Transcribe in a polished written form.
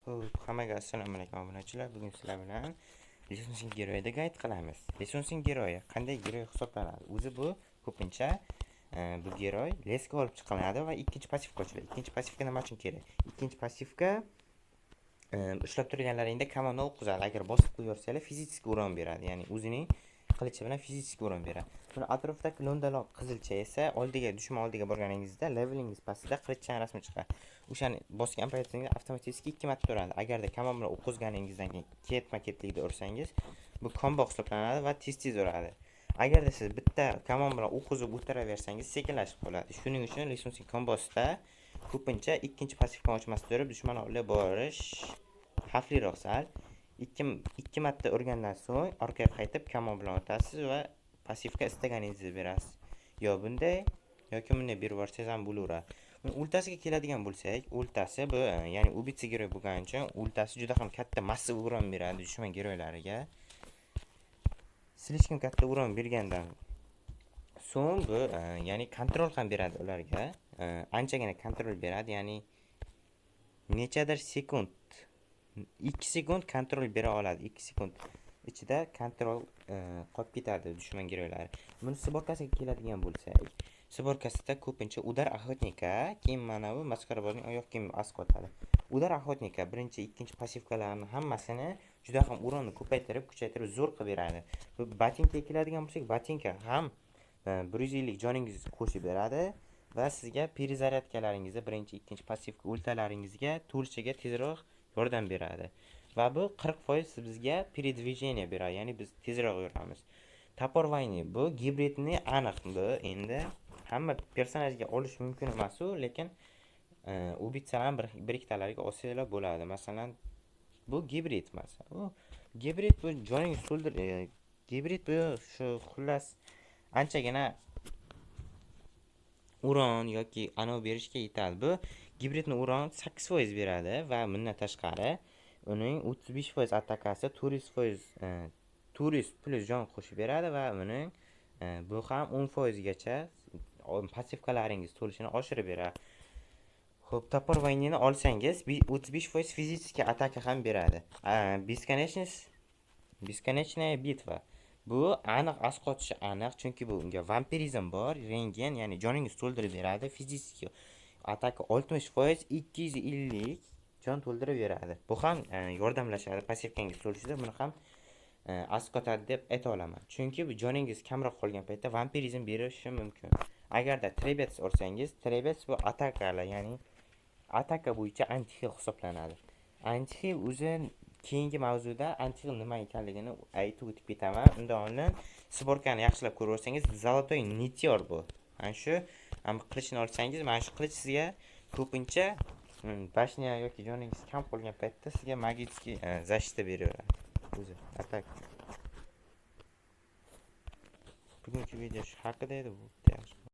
Hammaga assalomu alaykum obunachilar. Bugun sizlar bilan Licensing Hero'da guide qilamiz. Licensing Hero'ya qanday giroy hisoblanadi? O'zi bu ko'pincha bu giroy lesga olib chiqiladi va ikkinchi passivga qo'shiladi. Ikkinchi passivga nima uchun kerak? Ikkinchi passivga ushlab turganlaringda kamondan o'qizadi. Agar bosib qo'yaversanglar fizik uron beradi. Ya'ni o'zining qilichi bilan fizik uron beradi. Buni atrofdagi lo'ndaloq qizilcha esa dushman oldiga borganingizda levelingiz pastida qilichning rasmi chiqadi. O'shani bosgan paytingizda avtomatik 2 marta turadi. Agarda kamon bilan o'qizganingizdan keyin ketma-ketlikda ursangiz, bu kombo hisoblanadi va tez uradi. Agarda siz bitta kamon bilan o'qizib o'tiraversangiz, sekinlashib qoladi. Shuning uchun licensing kombosida ko'pincha ikkinchi passivga ochmasdan turib dushman oldiga borish xavfliroq sal. 2 marta urgandan so'ng orqaga qaytib kamon bilan o'tasiz va passivga istaganingizni berasiz. Yo bunday yoki bunday berib yuborsangiz ham bo'laveradi. Ultasiga keladigan bo'lsak, ultasi bu, ya'ni ubitsa giroy bo'lgani uchun ultasi juda ham katta massiv uron beradi dushman giroylariga. Slishkim katta uron bergandan so'ng bu, ya'ni kontrol ham beradi ularga. Anchagina kontrol beradi, ya'ni nechadir sekund 2 sekund kontrol bera oladi. 2 sekund ichida kontrol qolib ketadi dushman giroylari. Buni sborkasiga keladigan bo'lsak, sborkasida ko'pincha udar охотника, keyin mana bu maskarabozning oyoq kiyimi asqotadi. Udar охотника birinchi, ikkinchi passivkalarni hammasini juda ham uronni ko'paytirib, kuchaytirib zo'r qilib beradi. Bu botinkaga keladigan bo'lsak, botinka ham 150 lik joningizni qo'shib beradi va sizga перезарядкалаringizda birinchi, ikkinchi passivka ultalaringizga to'lishiga tezroq yordam beradi. Va bu 40% bizga передвижение beradi, ya'ni biz tezroq yuramiz. Topor vayni bu gibridni aniq bu endi hamma personajga olish mumkin emas u, lekin ubitsalar bir ikkitalarga olsanglar bo'ladi. Masalan, bu gibrid masalan. Bu gibrid bu joning so'ldir, gibrid bu shu xullas anchagina uron yoki anov berishga yetadi. Bu gibridni uron 8% beradi va bundan tashqari uning 35% atakasi, 400 plus jon qo'shib beradi va uning bu ham 10% gacha passivkalaringiz to'lishini oshirib beradi. Xo'p, topor vaynini olsangiz 35% fizический ataka ham beradi. Бесконечная bitva. Bu aniq asqotishi aniq, chunki bu unga vampirizm bor, rengen, ya'ni joningiz to'ldirib beradi. Fizический ataka 60%, 250 jon to'ldirib beradi. Bu ham yordamlashadi passivkangiz to'lishida. Buni ham asqotadi deb ayta olaman. Chunki bu joningiz kamroq qolgan paytda vampirizm berishi mumkin. Agarda trebets olsangiz, trebets bu atakalar, ya'ni ataka bo'yicha anti-heal hisoblanadi. Anti-heal o'zi keyingi mavzuda anti-heal nima ekanligini aytib o'tib ketaman. Undan oldin sborkani yaxshilab ko'rsangiz, zolotoy nityor bu. Mana shu qilichni olsangiz, mana shu qilich sizga ko'pincha bashniya yoki joningiz kam qolgan paytda sizga magический защита beraveradi. O'zi atak. Bugungi video shu haqida edi bu.